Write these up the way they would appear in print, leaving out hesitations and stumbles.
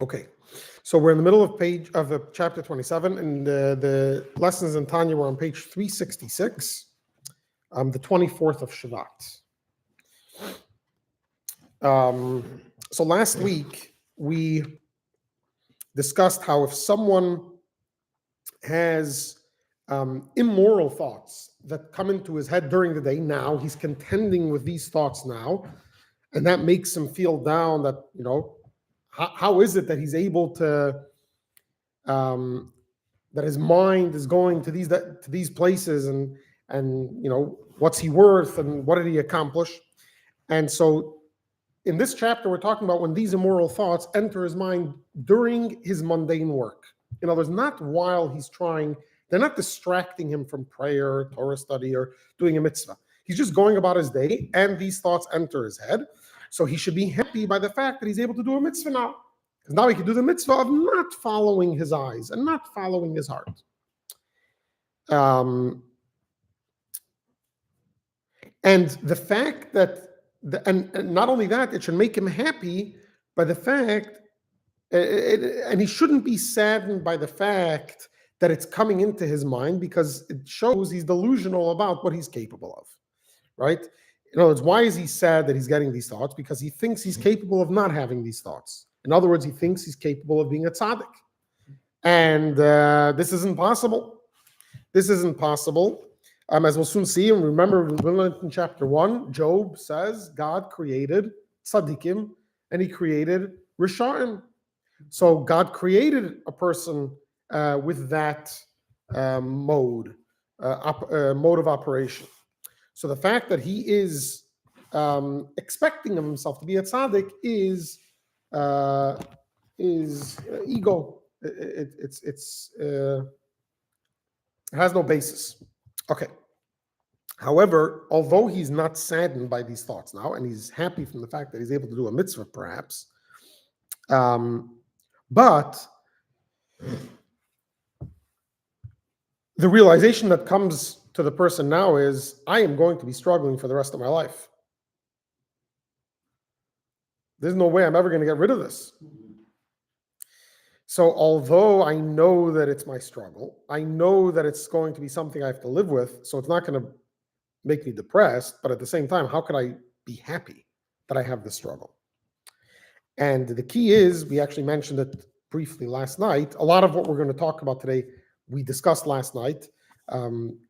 Okay, so we're in the middle of chapter 27, and the lessons in Tanya were on page 366, the 24th of Shvat. So last week we discussed how if someone has immoral thoughts that come into his head during the day, now he's contending with these thoughts now, and that makes him feel down. That how is it that he's able to that his mind is going to these places, and what's he worth and what did he accomplish? And so in this chapter we're talking about when these immoral thoughts enter his mind during his mundane work. In other words, not while he's trying, they're not distracting him from prayer, Torah study, or doing a mitzvah. He's just going about his day and these thoughts enter his head. So he should be happy by the fact that he's able to do a mitzvah now. Because now he can do the mitzvah of not following his eyes and not following his heart. And the fact that, and not only that, it should make him happy by the fact, and he shouldn't be saddened by the fact that it's coming into his mind, because it shows he's delusional about what he's capable of, right? In other words, why is he sad that he's getting these thoughts? Because he thinks he's capable of not having these thoughts. In other words, he thinks he's capable of being a tzaddik. And this isn't possible. This isn't possible. As we'll soon see, and remember, we learned in chapter 1, Job says God created tzaddikim and he created risha'im. So God created a person with that mode of operation. So the fact that he is expecting of himself to be a tzaddik is ego. It has no basis. Okay. However, although he's not saddened by these thoughts now, and he's happy from the fact that he's able to do a mitzvah, perhaps, but the realization that comes to the person now is, I am going to be struggling for the rest of my life. There's no way I'm ever going to get rid of this. So although I know that it's my struggle, I know that it's going to be something I have to live with, so it's not going to make me depressed, but at the same time, how could I be happy that I have this struggle? And the key is, we actually mentioned it briefly last night, a lot of what we're going to talk about today, we discussed last night,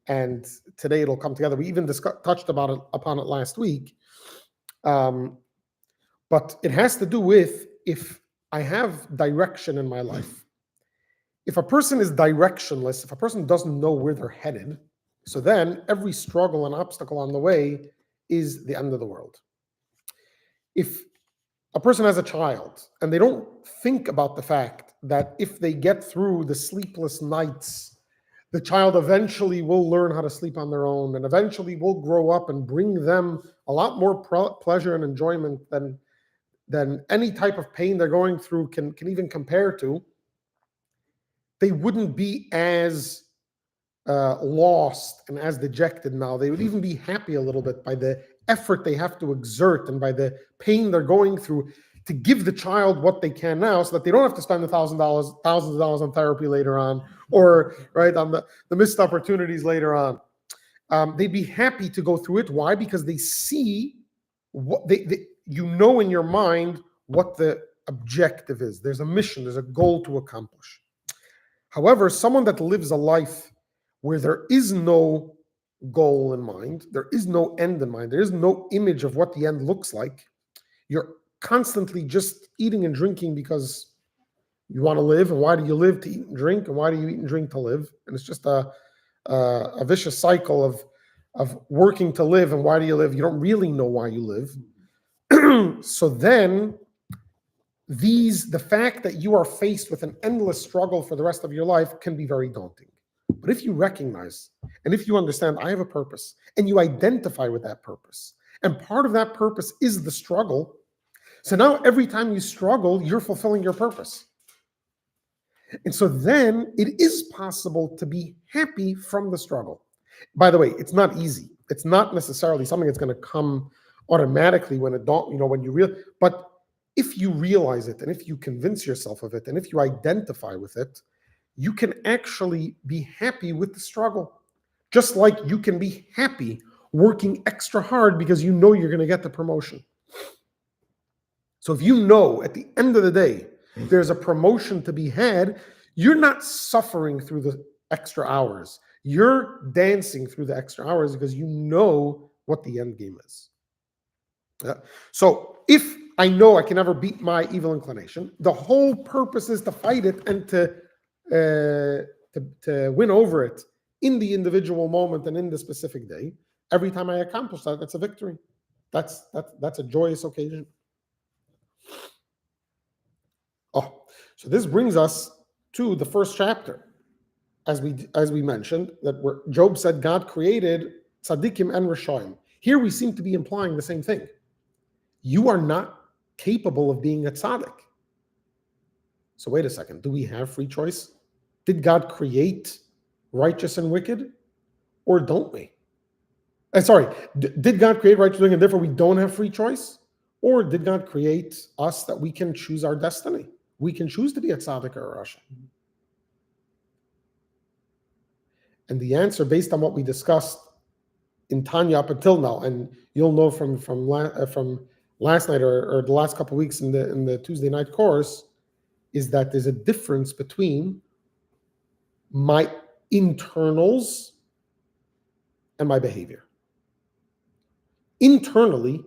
and today it'll come together. We even touched upon it last week, but it has to do with if I have direction in my life. If a person is directionless, if a person doesn't know where they're headed, so then every struggle and obstacle on the way is the end of the world. If a person has a child and they don't think about the fact that if they get through the sleepless nights, the child eventually will learn how to sleep on their own and eventually will grow up and bring them a lot more pleasure and enjoyment than any type of pain they're going through can even compare to, they wouldn't be as lost and as dejected now. They would even be happy a little bit by the effort they have to exert and by the pain they're going through to give the child what they can now, so that they don't have to spend thousands of dollars on therapy later on, or right on the missed opportunities later on. They'd be happy to go through it. Why? Because they see what in your mind what the objective is. There's a mission, there's a goal to accomplish. However, someone that lives a life where there is no goal in mind, there is no end in mind, there is no image of what the end looks like, you're constantly just eating and drinking because you want to live. And why do you live? To eat and drink. And why do you eat and drink? To live. And it's just a vicious cycle of working to live. And why do you live? You don't really know why you live. So then the fact that you are faced with an endless struggle for the rest of your life can be very daunting. But if you recognize and if you understand, I have a purpose, and you identify with that purpose, and part of that purpose is the struggle, so now every time you struggle, you're fulfilling your purpose. And so then it is possible to be happy from the struggle. By the way, it's not easy. It's not necessarily something that's going to come automatically when it don't, when you real, but if you realize it, and if you convince yourself of it, and if you identify with it, you can actually be happy with the struggle. Just like you can be happy working extra hard because you know you're going to get the promotion. So if you know at the end of the day there's a promotion to be had, you're not suffering through the extra hours. You're dancing through the extra hours because you know what the end game is. So if I know I can never beat my evil inclination, the whole purpose is to fight it and to win over it in the individual moment and in the specific day. Every time I accomplish that, that's a victory. That's a joyous occasion. Oh, so this brings us to the first chapter. As we mentioned, that where Job said God created tzaddikim and rashaim. Here we seem to be implying the same thing. You are not capable of being a tzaddik. So wait a second. Do we have free choice? Did God create righteous and wicked, or don't we? Did God create righteous and wicked, and therefore we don't have free choice? Or did God create us that we can choose our destiny? We can choose to be a tzaddik or a rasha. And the answer, based on what we discussed in Tanya up until now, and you'll know from last night or the last couple of weeks in the Tuesday night course, is that there's a difference between my internals and my behavior. Internally,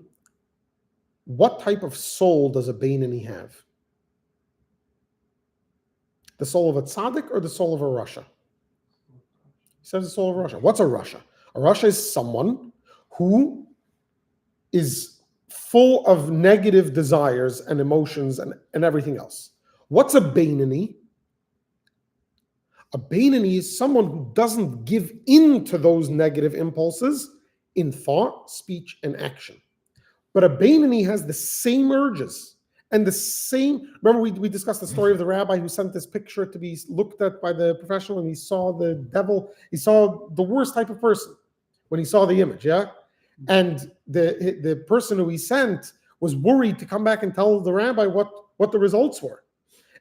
what type of soul does a Beinoni have? The soul of a tzaddik or the soul of a rasha? He says the soul of a rasha. What's a rasha? A rasha is someone who is full of negative desires and emotions and everything else. What's a Beinoni? A Beinoni is someone who doesn't give in to those negative impulses in thought, speech, and action. But a Beinoni has the same urges and the same. Remember, we discussed the story of the rabbi who sent this picture to be looked at by the professional, and he saw the devil. He saw the worst type of person when he saw the image, yeah? And the person who he sent was worried to come back and tell the rabbi what the results were.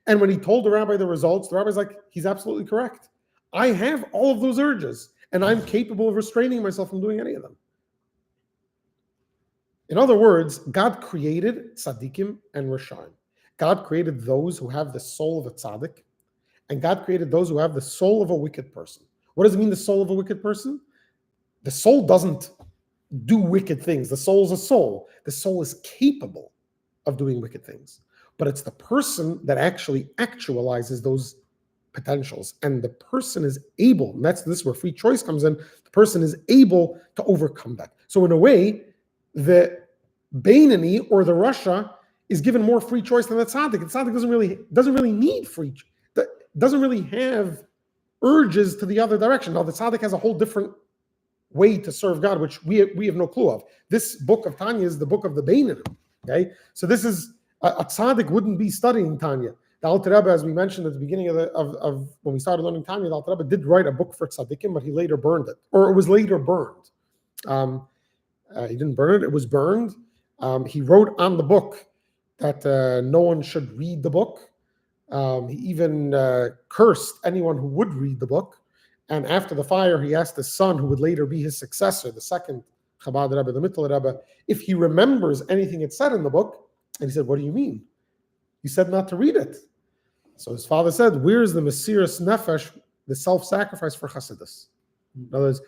And when he told the rabbi the results, the rabbi's like, he's absolutely correct. I have all of those urges, and I'm capable of restraining myself from doing any of them. In other words, God created tzaddikim and rashaim. God created those who have the soul of a tzaddik, and God created those who have the soul of a wicked person. What does it mean, the soul of a wicked person? The soul doesn't do wicked things. The soul is a soul. The soul is capable of doing wicked things. But it's the person that actually actualizes those potentials. And the person is able, and this is where free choice comes in, the person is able to overcome that. So in a way, the Beinoni or the rasha is given more free choice than the tzaddik. The tzaddik doesn't really need free, doesn't really have urges to the other direction. Now the tzaddik has a whole different way to serve God, which we have no clue of. This book of Tanya is the book of the Beinoni. Okay, so this is a tzaddik wouldn't be studying Tanya. The Alter Rebbe, as we mentioned at the beginning of when we started learning Tanya, the Alter Rebbe did write a book for tzaddikim, but he later burned it, or it was later burned. He didn't burn it; it was burned. He wrote on the book that no one should read the book. He even cursed anyone who would read the book. And after the fire, he asked his son, who would later be his successor, the second Chabad Rebbe, the Mittel Rebbe, if he remembers anything it said in the book. And he said, "What do you mean? You said not to read it." So his father said, "Where's the Mesiras Nefesh, the self-sacrifice for Chassidus?" In other words,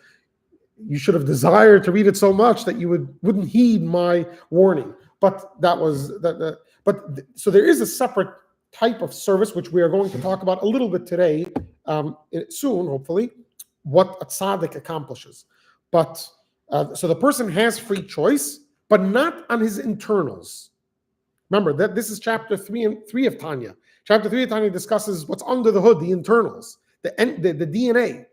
you should have desired to read it so much that you wouldn't heed my warning. But that was that. So there is a separate type of service which we are going to talk about a little bit today, soon, hopefully, what a tzaddik accomplishes. But so the person has free choice, but not on his internals. Remember that this is chapter 3 of Tanya. Chapter 3 of Tanya discusses what's under the hood, the internals, the DNA.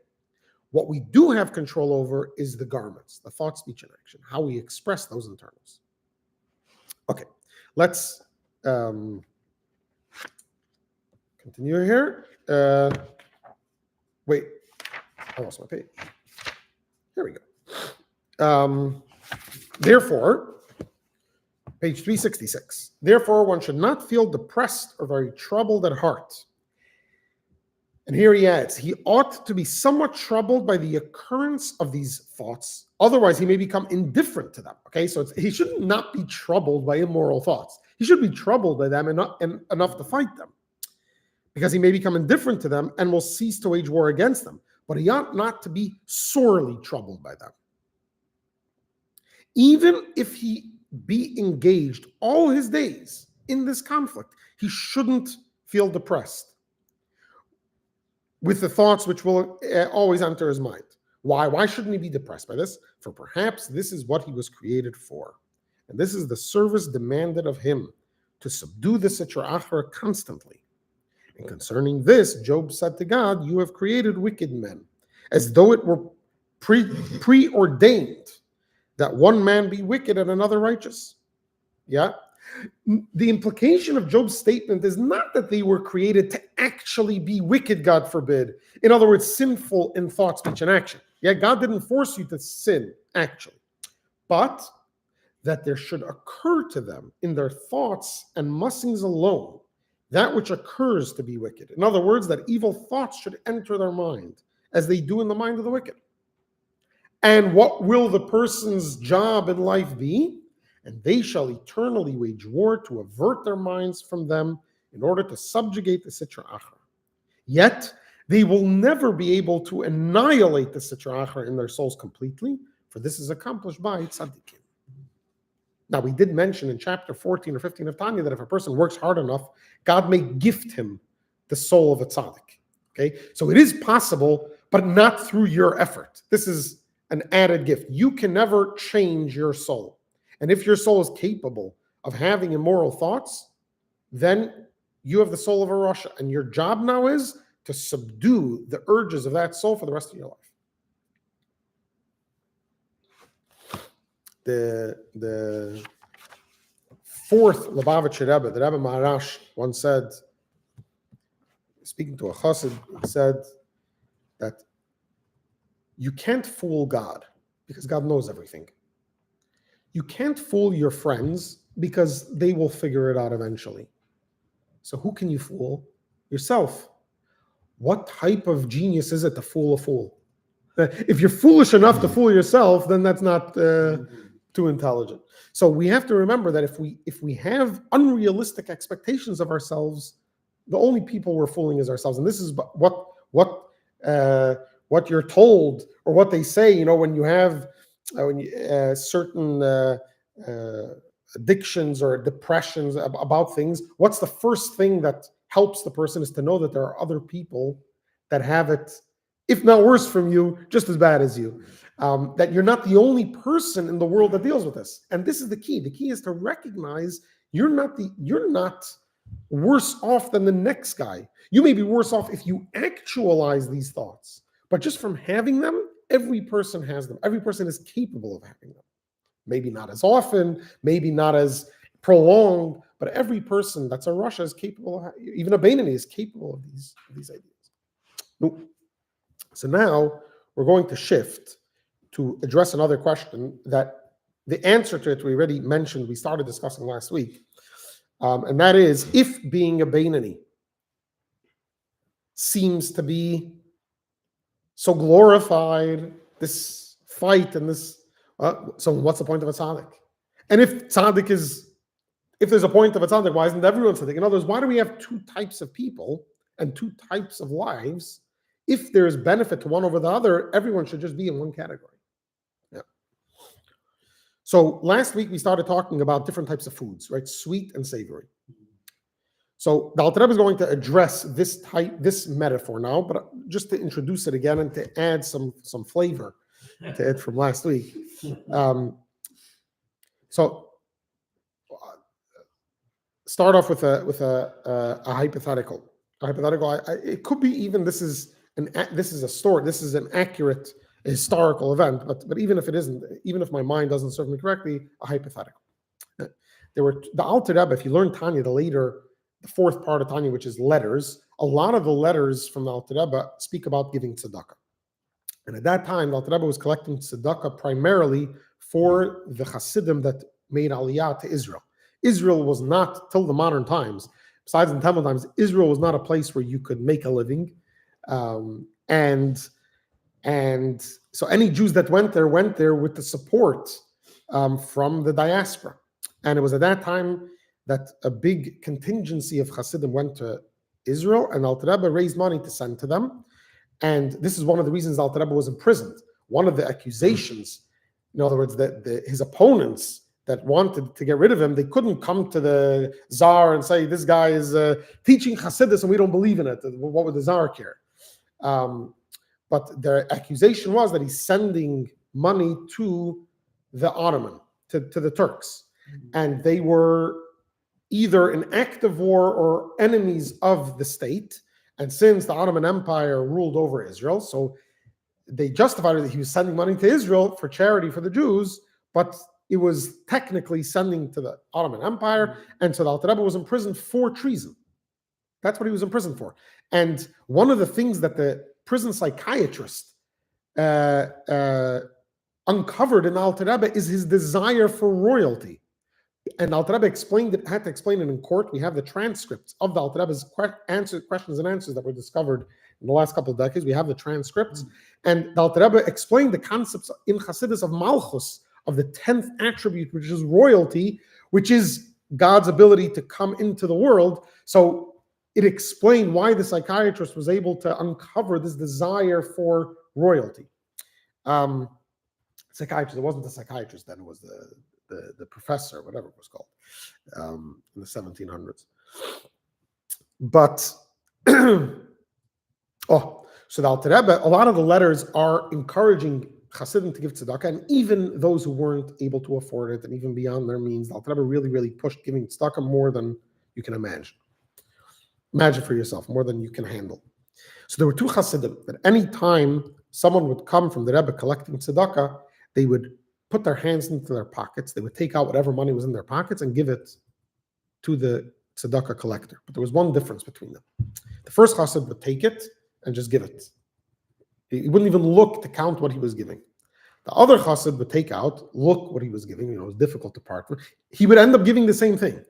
What we do have control over is the garments, the thought, speech, and action, how we express those internals. Okay, let's continue here. Wait, I lost my page. Here we go. Therefore, Page 366. Therefore, one should not feel depressed or very troubled at heart. And here he adds, he ought to be somewhat troubled by the occurrence of these thoughts. Otherwise, he may become indifferent to them. Okay, so he should not be troubled by immoral thoughts. He should be troubled by them and enough to fight them, because he may become indifferent to them and will cease to wage war against them. But he ought not to be sorely troubled by them. Even if he be engaged all his days in this conflict, he shouldn't feel depressed with the thoughts which will always enter his mind. Why? Why shouldn't he be depressed by this? For perhaps this is what he was created for. And this is the service demanded of him, to subdue the Sitra Achra constantly. And concerning this, Job said to God, you have created wicked men, as though it were preordained that one man be wicked and another righteous. Yeah? The implication of Job's statement is not that they were created to actually be wicked, God forbid. In other words, sinful in thought, speech, and action. Yeah, God didn't force you to sin, actually. But that there should occur to them in their thoughts and musings alone that which occurs to be wicked. In other words, that evil thoughts should enter their mind, as they do in the mind of the wicked. And what will the person's job in life be? And they shall eternally wage war to avert their minds from them in order to subjugate the Sitra Achra. Yet, they will never be able to annihilate the Sitra Achra in their souls completely, for this is accomplished by tzaddikim. Now, we did mention in chapter 14 or 15 of Tanya that if a person works hard enough, God may gift him the soul of a tzaddik. Okay, so it is possible, but not through your effort. This is an added gift. You can never change your soul. And if your soul is capable of having immoral thoughts, then you have the soul of a Rasha. And your job now is to subdue the urges of that soul for the rest of your life. The fourth Lubavitcher Rebbe, the Rebbe Maharash, once said, speaking to a chassid, he said that you can't fool God because God knows everything. You can't fool your friends because they will figure it out eventually. So who can you fool? Yourself. What type of genius is it to fool a fool? If you're foolish enough to fool yourself, then that's not too intelligent. So we have to remember that if we have unrealistic expectations of ourselves, the only people we're fooling is ourselves. And this is what you're told, or what they say. You know, when you have certain addictions or depressions about things, what's the first thing that helps the person is to know that there are other people that have it, if not worse from you, just as bad as you. That you're not the only person in the world that deals with this. And this is the key. The key is to recognize you're not worse off than the next guy. You may be worse off if you actualize these thoughts. But just from having them, every person has them. Every person is capable of having them. Maybe not as often, maybe not as prolonged, but every person that's a Rasha is capable of, even a Beinani is capable of these ideas. Nope. So now we're going to shift to address another question that the answer to it we already mentioned, we started discussing last week. And that is, if being a Beinani seems to be so glorified, this fight and this, so what's the point of a tzaddik? And if there's a point of a tzaddik, why isn't everyone tzaddik? In other words, why do we have two types of people and two types of lives? If there's benefit to one over the other, everyone should just be in one category. Yeah. So last week we started talking about different types of foods, right? Sweet and savory. So the Alter Rebbe is going to address this metaphor now, but just to introduce it again and to add some flavor to it from last week. So start off with a hypothetical. It could be even this is a story. This is an accurate historical event, but even if it isn't, even if my mind doesn't serve me correctly, a hypothetical. There were the Alter Rebbe. If you learn Tanya, the fourth part of Tanya, which is letters, a lot of the letters from the Alter Rebbe speak about giving tzedakah. And at that time, the Alter Rebbe was collecting tzedakah primarily for the Hasidim that made Aliyah to Israel. Israel was not, till the modern times, besides in Talmud times, Israel was not a place where you could make a living. And so any Jews that went there with the support from the diaspora. And it was at that time that a big contingency of Hasidim went to Israel, and Alter Rebbe raised money to send to them. And this is one of the reasons Alter Rebbe was imprisoned. One of the accusations, in other words, that his opponents that wanted to get rid of him, they couldn't come to the Tsar and say, this guy is teaching Hasidus and we don't believe in it. What would the Tsar care? But their accusation was that he's sending money to the Ottoman, to the Turks. And they were either in active war or enemies of the state. And since the Ottoman Empire ruled over Israel, so they justified it that he was sending money to Israel for charity for the Jews, but it was technically sending to the Ottoman Empire. And so the Alter Rebbe was imprisoned for treason. That's what he was imprisoned for. And one of the things that the prison psychiatrist uncovered in Alter Rebbe is his desire for royalty. And Alter Rebbe had to explain it in court. We have the transcripts of the Alter Rebbe's questions and answers that were discovered in the last couple of decades. We have the transcripts. And the Alter Rebbe explained the concepts in Hasidus of Malchus, of the 10th attribute, which is royalty, which is God's ability to come into the world. So it explained why the psychiatrist was able to uncover this desire for royalty. Psychiatrist, it wasn't the psychiatrist then, it was the professor, whatever it was called, in the 1700s. But, so the Alter Rebbe, a lot of the letters are encouraging Hasidim to give tzedakah, and even those who weren't able to afford it, and even beyond their means, the Alter Rebbe really, really pushed giving tzedakah more than you can imagine. Imagine for yourself, more than you can handle. So there were two Hasidim that any time someone would come from the Rebbe collecting tzedakah, they would put their hands into their pockets. They would take out whatever money was in their pockets and give it to the tzedakah collector. But there was one difference between them. The first Hasid would take it and just give it. He wouldn't even look to count what he was giving. The other Hasid would take out, look what he was giving. It was difficult to part with. He would end up giving the same thing.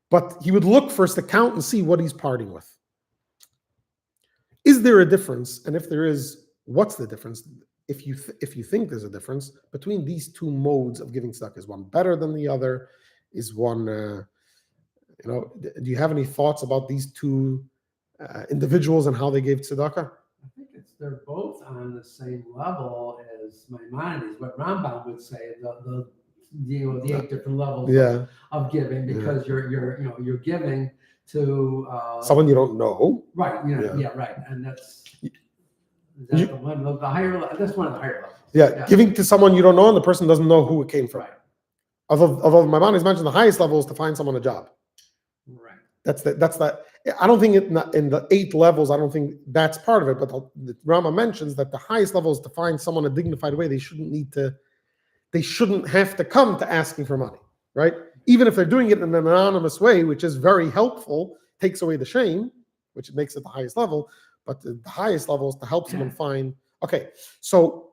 But he would look first to count and see what he's parting with. Is there a difference? And if there is, what's the difference? If you think there's a difference between these two modes of giving tzedakah, is one better than the other? Is one, do you have any thoughts about these two individuals and how they gave tzedakah? I think they're both on the same level as Maimonides, what Rambam would say, the 8 different levels of giving, because you're giving to someone you don't know, right? Right, and that's one of the higher. That's one of the higher levels. Yeah, giving to someone you don't know, and the person doesn't know who it came from. Right. Although my mom has mentioned the highest level is to find someone a job. Right. That's that. I don't think in the 8 levels, I don't think that's part of it. But the Rama mentions that the highest level is to find someone a dignified way. They shouldn't have to come to asking for money, right? Even if they're doing it in an anonymous way, which is very helpful, takes away the shame, which makes it the highest level. But the highest level is to help someone find. Okay, so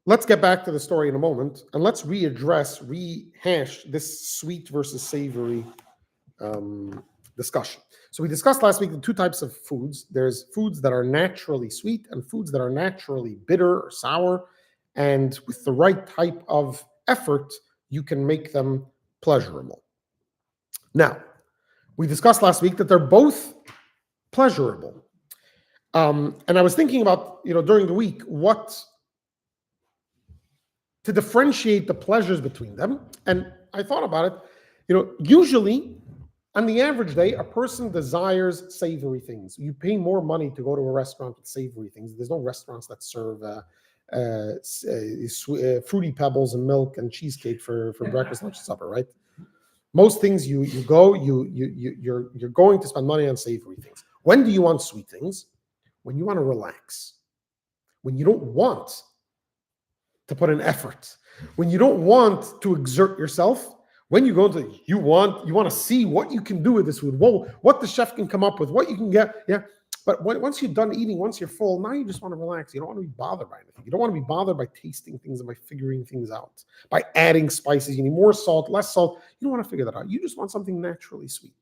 let's get back to the story in a moment, and let's rehash this sweet versus savory discussion. So we discussed last week the 2 types of foods. There's foods that are naturally sweet and foods that are naturally bitter or sour. And with the right type of effort, you can make them pleasurable. Now, we discussed last week that they're both pleasurable. And I was thinking about, during the week, to differentiate the pleasures between them. And I thought about it, usually on the average day, a person desires savory things. You pay more money to go to a restaurant with savory things. There's no restaurants that serve fruity pebbles and milk and cheesecake for breakfast, lunch, and supper, right? Most things you're going to spend money on savory things. When do you want sweet things? When you want to relax. When you don't want to put in effort. When you don't want to exert yourself. When you go to, you want to see what you can do with this food. Whoa, what the chef can come up with, what you can get. Yeah. But once you're done eating, once you're full, now you just want to relax. You don't want to be bothered by anything. You don't want to be bothered by tasting things and by figuring things out, by adding spices. You need more salt, less salt. You don't want to figure that out. You just want something naturally sweet.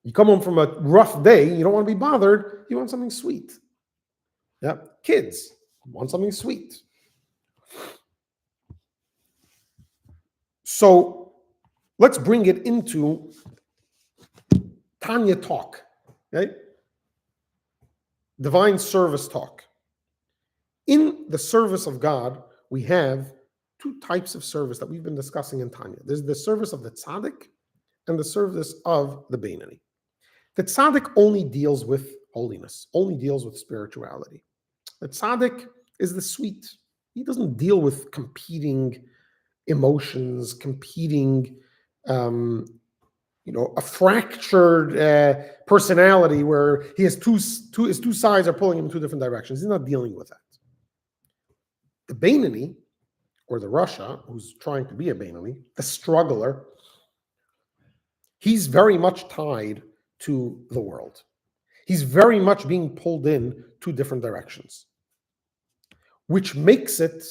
You come home from a rough day, you don't want to be bothered. You want something sweet. Yeah, kids want something sweet. So let's bring it into Tanya talk, okay? Divine service talk. In the service of God, we have two types of service that we've been discussing in Tanya. There's the service of the tzaddik and the service of the Beinoni. The tzaddik only deals with holiness, only deals with spirituality. The tzaddik is the sweet. He doesn't deal with competing emotions, competing, a fractured personality where he has his two sides are pulling him in two different directions. He's not dealing with that. The Beinoni, or the Rasha, who's trying to be a Beinoni, the struggler, he's very much tied to the world. He's very much being pulled in two different directions, which makes it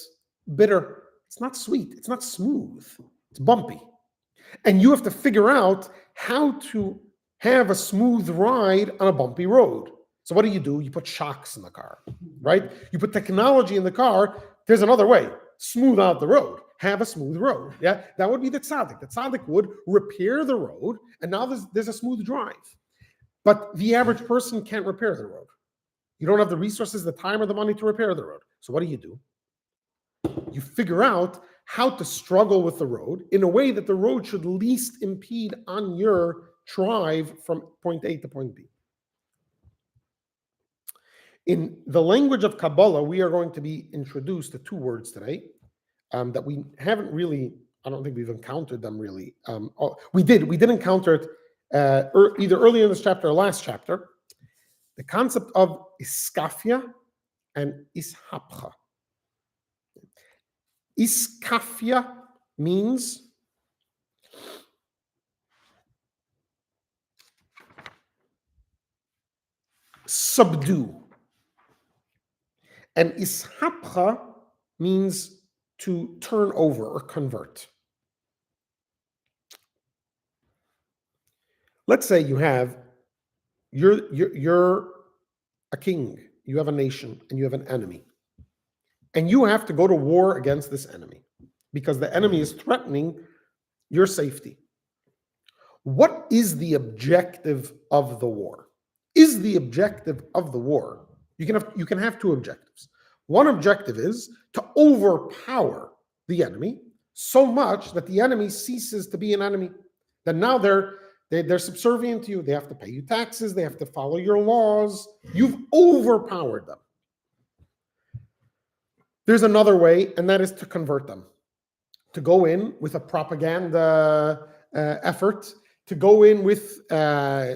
bitter. It's not sweet. It's not smooth. It's bumpy. And you have to figure out how to have a smooth ride on a bumpy road. So what do? You put shocks in the car, right? You put technology in the car. There's another way. Smooth out the road. Have a smooth road. Yeah, that would be the tzaddik. The tzaddik would repair the road, and now there's a smooth drive. But the average person can't repair the road. You don't have the resources, the time, or the money to repair the road. So what do? You figure out how to struggle with the road in a way that the road should least impede on your drive from point A to point B. In the language of Kabbalah, we are going to be introduced to two words today that we haven't really, I don't think we've encountered them really. We did encounter it either earlier in this chapter or last chapter. The concept of iskafia and ishapcha. Iskafia means subdue. And ishapcha means to turn over or convert. Let's say you're a king, you have a nation, and you have an enemy. And you have to go to war against this enemy because the enemy is threatening your safety. What is the objective of the war? Is the objective of the war? You can have two objectives. One objective is to overpower the enemy so much that the enemy ceases to be an enemy. That now they're subservient to you. They have to pay you taxes. They have to follow your laws. You've overpowered them. There's another way, and that is to convert them, to go in with a propaganda effort, to go in with, to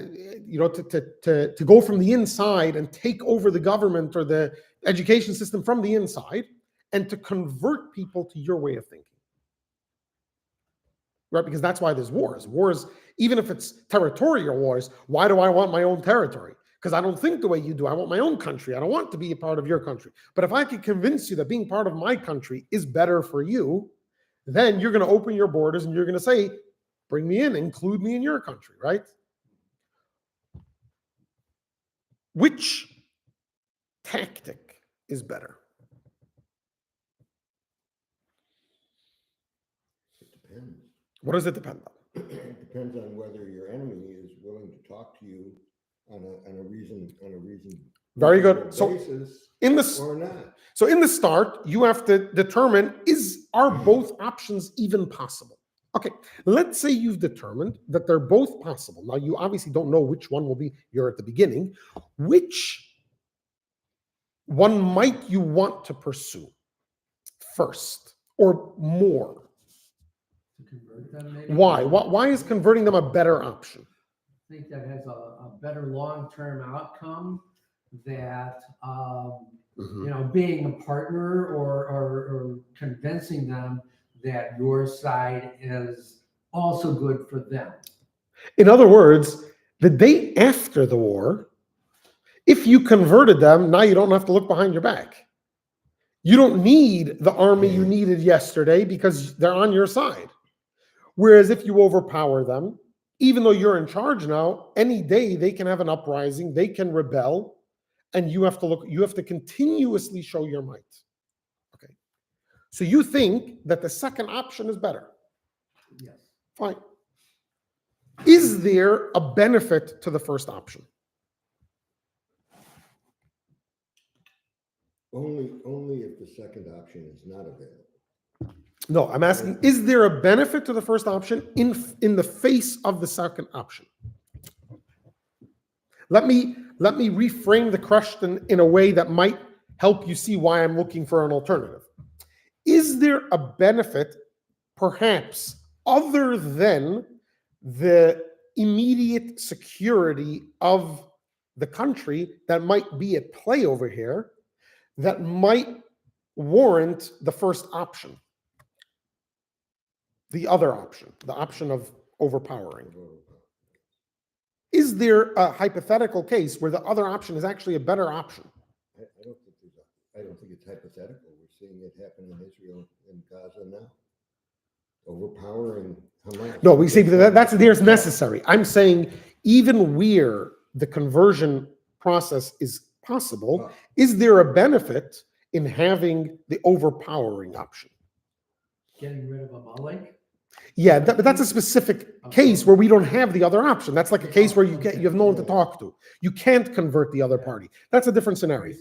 go from the inside and take over the government or the education system from the inside, and to convert people to your way of thinking. Right? Because that's why there's wars. Wars, even if it's territorial wars, why do I want my own territory? Because I don't think the way you do. I want my own country. I don't want to be a part of your country. But if I can convince you that being part of my country is better for you, then you're going to open your borders and you're going to say, bring me in, include me in your country, right? Which tactic is better? It depends. What does it depend on? It depends on whether your enemy is willing to talk to you on a reason Very good. Basis or not. So in the start, you have to determine, are both options even possible? Okay, let's say you've determined that they're both possible. Now, you obviously don't know which one will be, you're at the beginning. Which one might you want to pursue first or more? To convert them, maybe? Why? Why is converting them a better option? I think that has a better long-term outcome that, being a partner or convincing them that your side is also good for them. In other words, The day after the war, if you converted them, now you don't have to look behind your back. You don't need the army you needed yesterday because they're on your side. Whereas if you overpower them, even though you're in charge now, any day they can have an uprising, they can rebel, and you have to continuously show your might. Okay. So you think that the second option is better. Yes. Fine. Is there a benefit to the first option? Only if the second option is not available. No, I'm asking, is there a benefit to the first option in the face of the second option? Let me reframe the question in a way that might help you see why I'm looking for an alternative. Is there a benefit, perhaps, other than the immediate security of the country that might be at play over here that might warrant the first option? The other option, the option of overpowering. Is there a hypothetical case where the other option is actually a better option? I don't think it's hypothetical. We're seeing it happen in Israel and Gaza now. Overpowering Hamas. No, we see that's there's necessary. I'm saying even where the conversion process is possible, is there a benefit in having the overpowering option? Getting rid of Amalek? Yeah, but that's a specific case where we don't have the other option. That's like a case where you have no one to talk to. You can't convert the other party. That's a different scenario.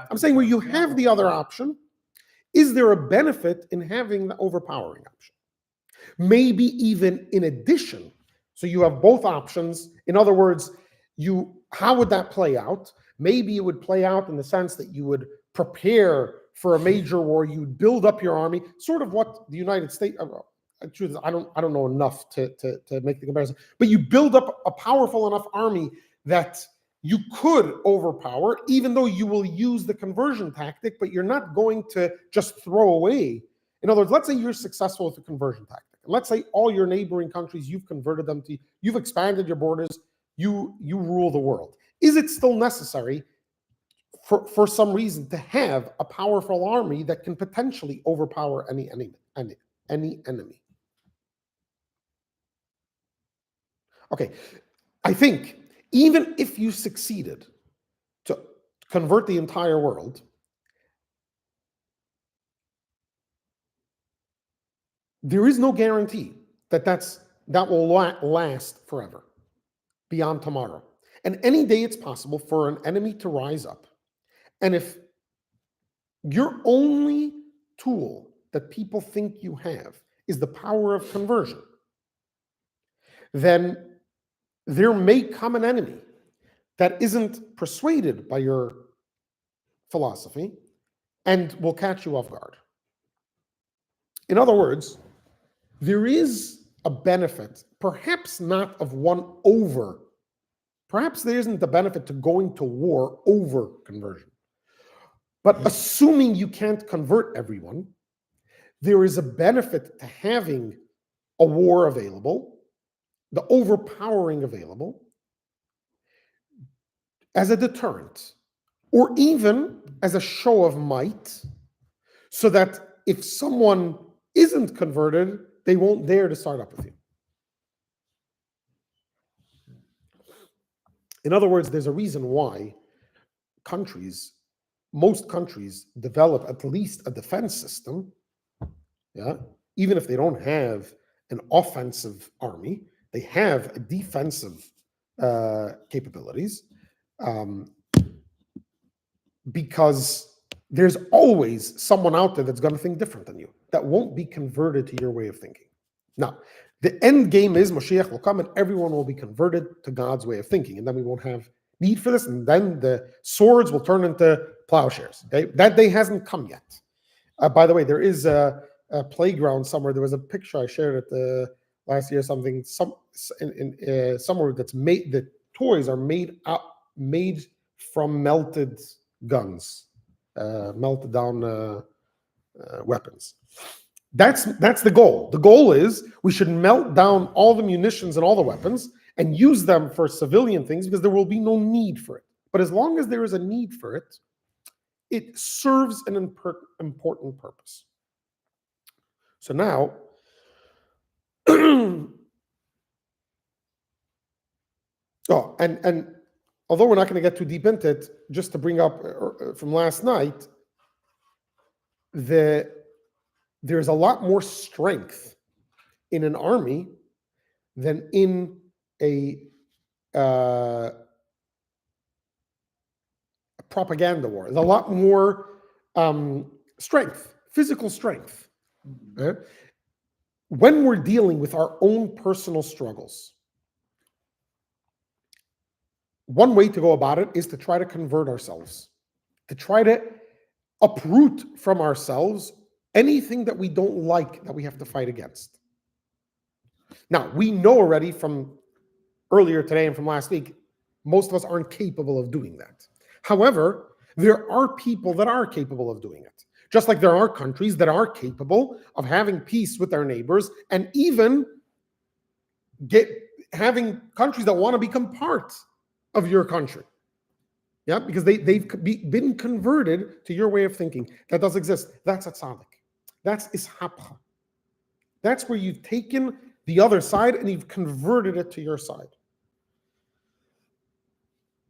I'm saying where you have the other option, is there a benefit in having the overpowering option? Maybe even in addition. So you have both options. In other words, how would that play out? Maybe it would play out in the sense that you would prepare for a major war. You would build up your army, sort of what the United States. Truth is, I don't know enough to make the comparison. But you build up a powerful enough army that you could overpower, even though you will use the conversion tactic, but you're not going to just throw away. In other words, let's say you're successful with the conversion tactic. And let's say all your neighboring countries, you've converted them to, you've expanded your borders, you rule the world. Is it still necessary for some reason to have a powerful army that can potentially overpower any enemy? Okay, I think even if you succeeded to convert the entire world, there is no guarantee that will last forever, beyond tomorrow. And any day it's possible for an enemy to rise up. And if your only tool that people think you have is the power of conversion, then there may come an enemy that isn't persuaded by your philosophy and will catch you off guard. In other words, there is a benefit, perhaps not of perhaps there isn't the benefit to going to war over conversion. But assuming you can't convert everyone, there is a benefit to having a war available, the overpowering available, as a deterrent, or even as a show of might, so that if someone isn't converted, they won't dare to start up with you. In other words, there's a reason why most countries develop at least a defense system, even if they don't have an offensive army, they have a defensive capabilities, because there's always someone out there that's going to think different than you, that won't be converted to your way of thinking. Now, the end game is Mashiach will come and everyone will be converted to God's way of thinking, and then we won't have need for this, and then the swords will turn into plowshares. Okay? That day hasn't come yet. By the way, there is a playground somewhere. There was a picture I shared at the last year. Somewhere that's made. The toys are made from melted guns, melted down weapons. That's the goal. The goal is we should melt down all the munitions and all the weapons, and use them for civilian things because there will be no need for it. But as long as there is a need for it, it serves an important purpose. So now, and although we're not going to get too deep into it, just to bring up from last night, there's a lot more strength in an army than in a propaganda war. There's a lot more strength, physical strength. When we're dealing with our own personal struggles, one way to go about it is to try to convert ourselves, to try to uproot from ourselves anything that we don't like that we have to fight against. Now, we know already from earlier today and from last week, most of us aren't capable of doing that. However, there are people that are capable of doing it. Just like there are countries that are capable of having peace with their neighbors and even having countries that want to become part of your country. Yeah, because they've been converted to your way of thinking. That does exist. That's a tzaddik. That's ishapcha. That's where you've taken the other side and you've converted it to your side.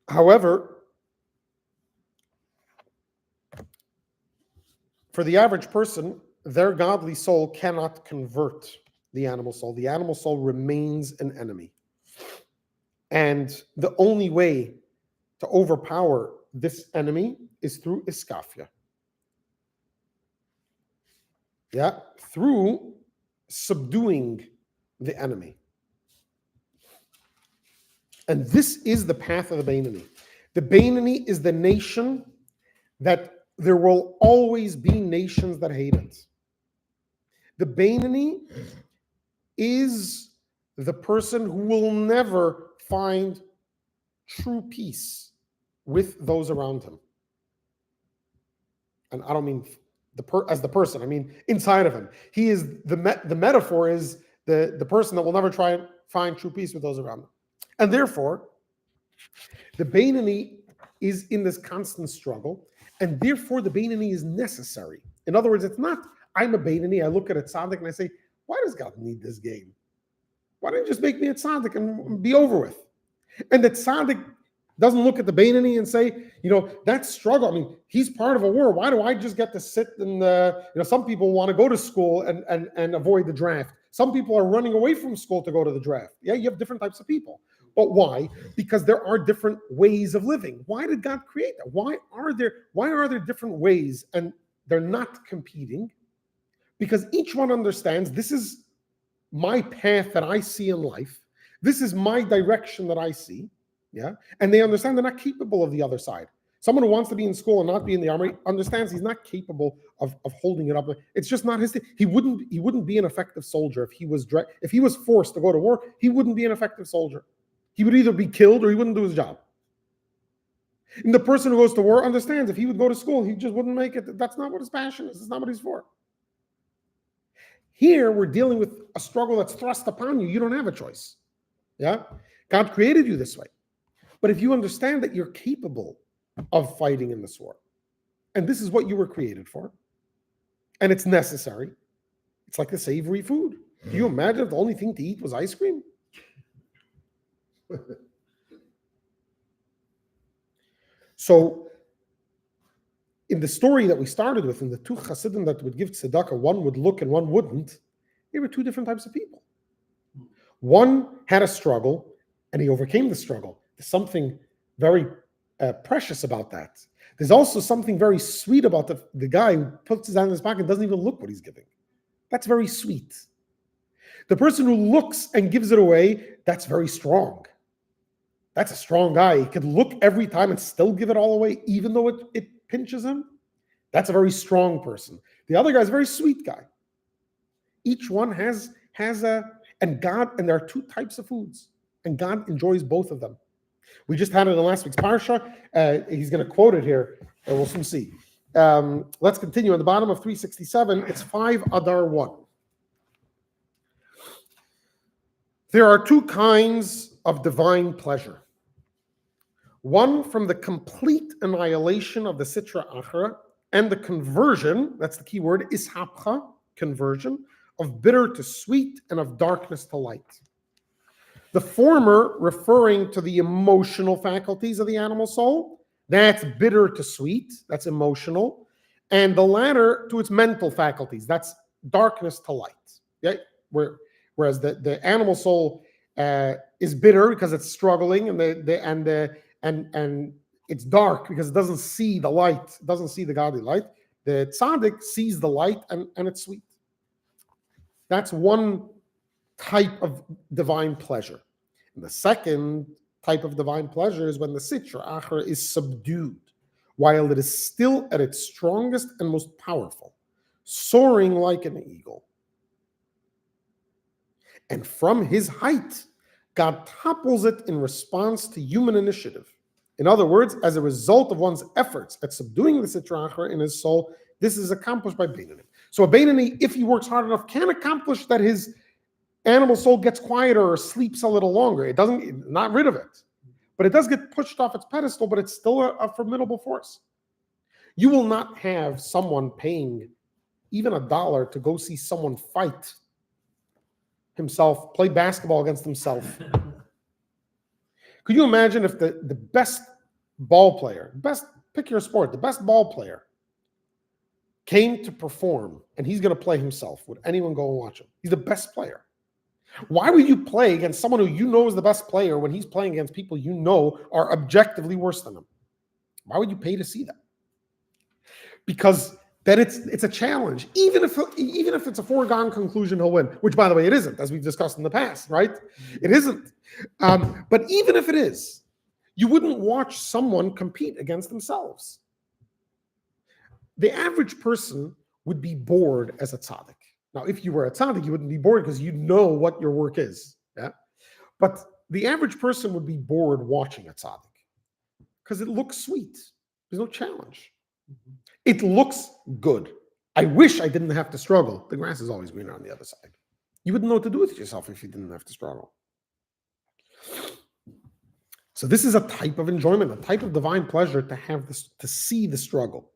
However, for the average person, their godly soul cannot convert the animal soul. The animal soul remains an enemy. And the only way to overpower this enemy is through iskafia. Yeah, through subduing the enemy. And this is the path of the Beinoni. The Beinoni is the nation that there will always be nations that hate it. The Beinoni is the person who will never find true peace with those around him. And I don't mean as the person, I mean inside of him. He is the metaphor is the person that will never try and find true peace with those around him. And therefore, the Beinoni is in this constant struggle, and therefore the Beinoni is necessary. In other words, it's not, I'm a Beinoni, I look at a tzaddik and I say, why does God need this game? Why don't you just make me a tzaddik and be over with? And the tzaddik doesn't look at the Beinoni and say, that struggle, I mean, he's part of a war. Why do I just get to sit and, some people want to go to school and avoid the draft. Some people are running away from school to go to the draft. Yeah, you have different types of people. But why? Because there are different ways of living. Why did God create that? Why are there different ways and they're not competing? Because each one understands this is my path that I see in life. This is my direction that I see. Yeah. And they understand they're not capable of the other side. Someone who wants to be in school and not be in the army understands he's not capable of holding it up. It's just not his thing. He wouldn't be an effective soldier if he was forced to go to war. He wouldn't be an effective soldier. He would either be killed or he wouldn't do his job. And the person who goes to war understands if he would go to school, he just wouldn't make it. That's not what his passion is. It's not what he's for. Here, we're dealing with a struggle that's thrust upon you. You don't have a choice. Yeah? God created you this way. But if you understand that you're capable of fighting in this war, and this is what you were created for, and it's necessary, it's like the savory food. Do you imagine if the only thing to eat was ice cream? So, in the story that we started with, in the two Hasidim that would give tzedakah, one would look and one wouldn't, they were two different types of people. One had a struggle, and he overcame the struggle. There's something very precious about that. There's also something very sweet about the guy who puts his hand in his pocket and doesn't even look what he's giving. That's very sweet. The person who looks and gives it away, that's very strong. That's a strong guy. He could look every time and still give it all away, even though it pinches him. That's a very strong person. The other guy is a very sweet guy. Each one has and there are two types of foods, and God enjoys both of them. We just had it in last week's parsha. He's going to quote it here, and we'll soon see. Let's continue. On the bottom of 367, it's 5 Adar 1. There are two kinds of divine pleasure. One from the complete annihilation of the Sitra Achra and the conversion, that's the key word, ishapcha, conversion, of bitter to sweet and of darkness to light. The former referring to the emotional faculties of the animal soul, that's bitter to sweet, that's emotional, and the latter to its mental faculties, that's darkness to light. Okay? Whereas the animal soul is bitter because it's struggling, and it's dark because it doesn't see the light, it doesn't see the godly light. The tzaddik sees the light and it's sweet. That's one type of divine pleasure. And the second type of divine pleasure is when the Sitra Achra is subdued, while it is still at its strongest and most powerful, soaring like an eagle. And from his height, God topples it in response to human initiative. In other words, as a result of one's efforts at subduing the Sitra Achra in his soul, this is accomplished by Beinoni. So a Beinoni, if he works hard enough, can accomplish that his animal soul gets quieter or sleeps a little longer. It doesn't, not rid of it, but it does get pushed off its pedestal, but it's still a formidable force. You will not have someone paying even $1 to go see someone fight himself, play basketball against himself. Could you imagine if the best ball player, pick your sport, the best ball player came to perform and he's going to play himself? Would anyone go and watch him? He's the best player. Why would you play against someone who you know is the best player when he's playing against people you know are objectively worse than him? Why would you pay to see that? Because then it's a challenge. Even if it's a foregone conclusion he'll win, which by the way it isn't, as we've discussed in the past, right? It isn't. But even if it is, you wouldn't watch someone compete against themselves. The average person would be bored as a tzaddik. Now, if you were a tzaddik, you wouldn't be bored because you know what your work is. Yeah, but the average person would be bored watching a tzaddik because it looks sweet. There's no challenge. It looks good. I wish I didn't have to struggle. The grass is always greener on the other side. You wouldn't know what to do with yourself if you didn't have to struggle. So this is a type of enjoyment, a type of divine pleasure to have this, to see the struggle.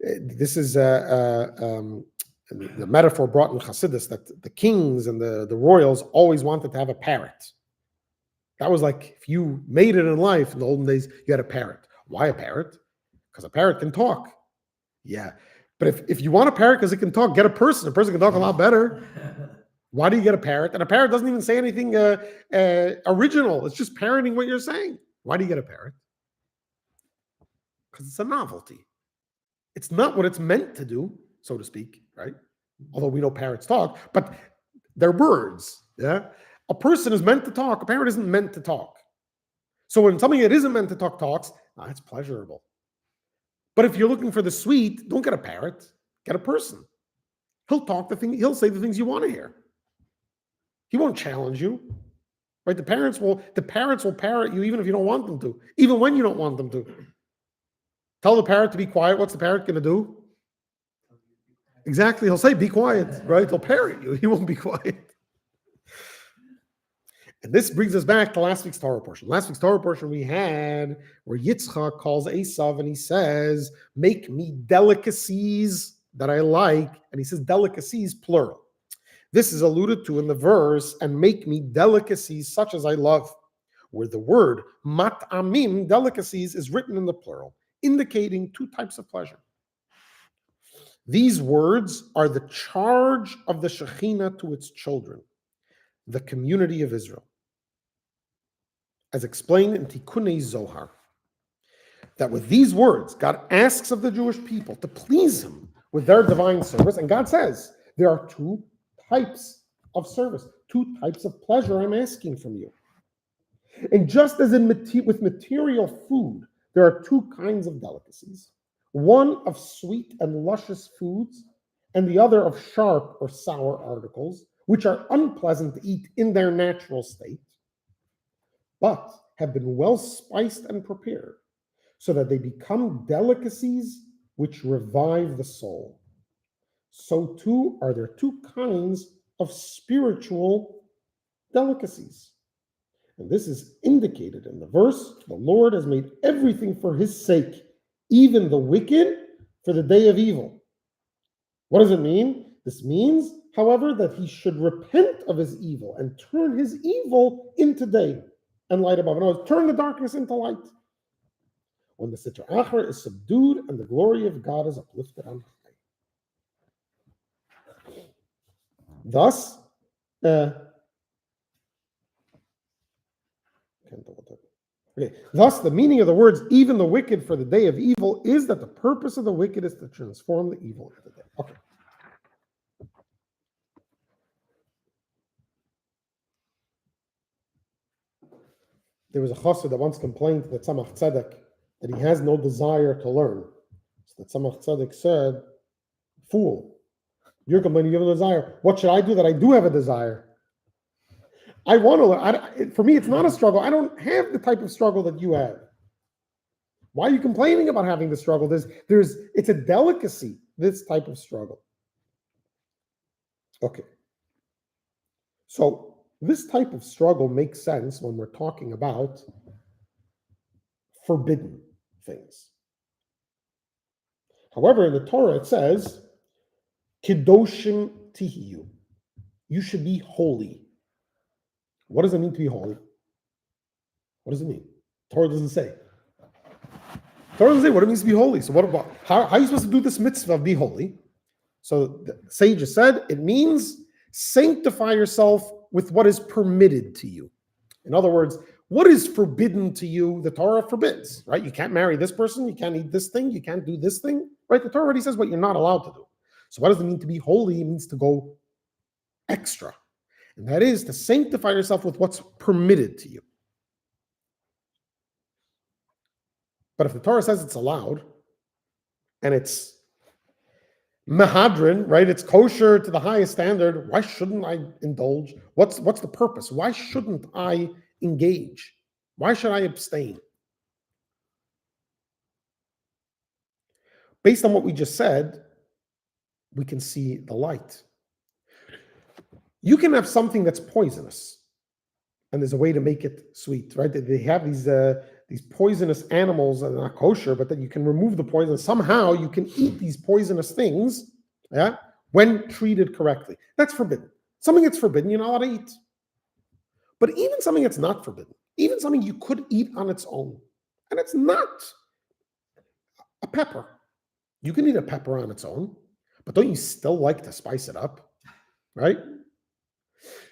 This is the metaphor brought in Chassidus that the kings and the royals always wanted to have a parrot. That was like if you made it in life in the olden days, you had a parrot. Why a parrot? Because a parrot can talk. Yeah. But if you want a parrot because it can talk, get a person. A person can talk a lot better. Why do you get a parrot? And a parrot doesn't even say anything original. It's just parroting what you're saying. Why do you get a parrot? Because it's a novelty. It's not what it's meant to do, so to speak, right? Although we know parrots talk, but they're birds. Yeah. A person is meant to talk. A parrot isn't meant to talk. So when something that isn't meant to talk talks, it's pleasurable. But if you're looking for the sweet, don't get a parrot. Get a person. He'll talk he'll say the things you want to hear. He won't challenge you. Right? The parrots will parrot you even if you don't want them to, even when you don't want them to. Tell the parrot to be quiet. What's the parrot going to do? Exactly. He'll say, be quiet, right? He'll parrot you. He won't be quiet. And this brings us back to last week's Torah portion. Last week's Torah portion we had where Yitzchak calls Esav and he says, make me delicacies that I like. And he says delicacies, plural. This is alluded to in the verse, and make me delicacies such as I love, where the word mat'amim, delicacies, is written in the plural, indicating two types of pleasure. These words are the charge of the Shekhinah to its children, the community of Israel. As explained in Tikkunei Zohar, that with these words, God asks of the Jewish people to please him with their divine service, and God says, there are two types of service, two types of pleasure I'm asking from you. And just as with material food, there are two kinds of delicacies. One of sweet and luscious foods, and the other of sharp or sour articles, which are unpleasant to eat in their natural state, but have been well spiced and prepared, so that they become delicacies which revive the soul. So too are there two kinds of spiritual delicacies. And this is indicated in the verse, the Lord has made everything for his sake, even the wicked for the day of evil. What does it mean? This means, however, that he should repent of his evil and turn his evil into day and light above. In other words, turn the darkness into light. When the Sitra Achra is subdued and the glory of God is uplifted on high. Thus, thus, the meaning of the words, even the wicked for the day of evil, is that the purpose of the wicked is to transform the evil into day. Okay. There was a chassid that once complained to the Tzemach Tzedek that he has no desire to learn. So the Tzemach Tzedek said, "Fool, you're complaining you have a desire. What should I do that I do have a desire? I want to learn. For me, it's not a struggle. I don't have the type of struggle that you have. Why are you complaining about having the struggle? It's a delicacy, this type of struggle." Okay. So this type of struggle makes sense when we're talking about forbidden things. However, in the Torah it says, Kedoshim tihiyu. You should be holy. What does it mean to be holy? What does it mean? Torah doesn't say. Torah doesn't say what it means to be holy. So what about how are you supposed to do this mitzvah of be holy? So the sages said it means sanctify yourself with what is permitted to you. In other words, what is forbidden to you, the Torah forbids, right? You can't marry this person, you can't eat this thing, you can't do this thing, right? The Torah already says what you're not allowed to do. So what does it mean to be holy? It means to go extra. And that is to sanctify yourself with what's permitted to you. But if the Torah says it's allowed, and it's Mahadrin, right? It's kosher to the highest standard. Why shouldn't I indulge? What's the purpose? Why shouldn't I engage? Why should I abstain? Based on what we just said, we can see the light. You can have something that's poisonous, and there's a way to make it sweet, right? They have these poisonous animals that are not kosher, but that you can remove the poison. Somehow you can eat these poisonous things, yeah, when treated correctly. That's forbidden. Something that's forbidden, you're not allowed to eat. But even something that's not forbidden, even something you could eat on its own, and it's not a pepper. You can eat a pepper on its own, but don't you still like to spice it up, right?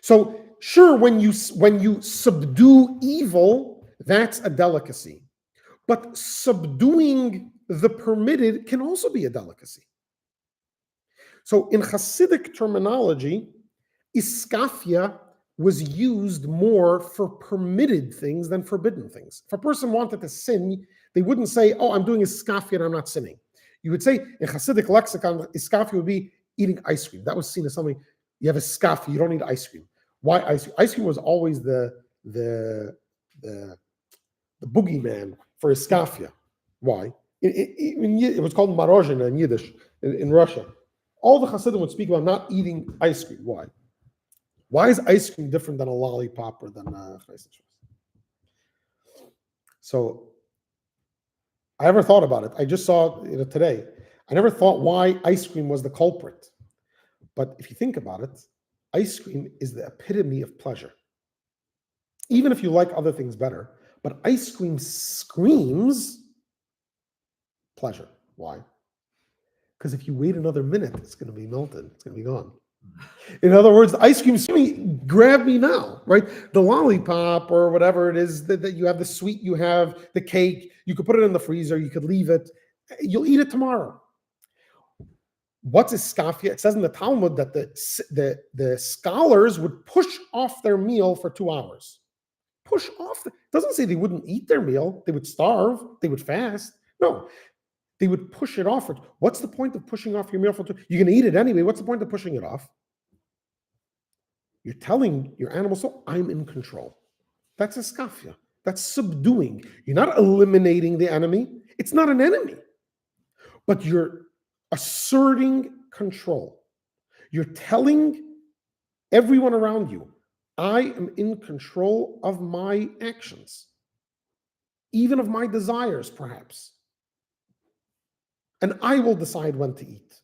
So sure, when you subdue evil, that's a delicacy. But subduing the permitted can also be a delicacy. So in Hasidic terminology, iskafia was used more for permitted things than forbidden things. If a person wanted to sin, they wouldn't say, "Oh, I'm doing iskafia and I'm not sinning." You would say, in Hasidic lexicon, iskafia would be eating ice cream. That was seen as something, you have iskafia, you don't need ice cream. Why ice cream? Ice cream was always the boogeyman for iskafia. Why? It was called marozhina in Yiddish, in Russia. All the Hasidim would speak about not eating ice cream. Why? Why is ice cream different than a lollipop or than So I never thought about it. I just saw it today. I never thought why ice cream was the culprit. But if you think about it, ice cream is the epitome of pleasure. Even if you like other things better, but ice cream screams pleasure. Why? Because if you wait another minute, it's going to be melted. It's going to be gone. In other words, the ice cream screaming, grab me now, right? The lollipop or whatever it is that you have, the sweet, you have the cake, you could put it in the freezer, you could leave it, you'll eat it tomorrow. What's iskafia? It says in the Talmud that the scholars would push off their meal for 2 hours. Push off. It doesn't say they wouldn't eat their meal. They would starve. They would fast. No, they would push it off. What's the point of pushing off your meal for 2? You're going to eat it anyway. What's the point of pushing it off? You're telling your animal soul, I'm in control. That's iskafia. That's subduing. You're not eliminating the enemy. It's not an enemy. But you're asserting control. You're telling everyone around you, I am in control of my actions, even of my desires, perhaps. And I will decide when to eat.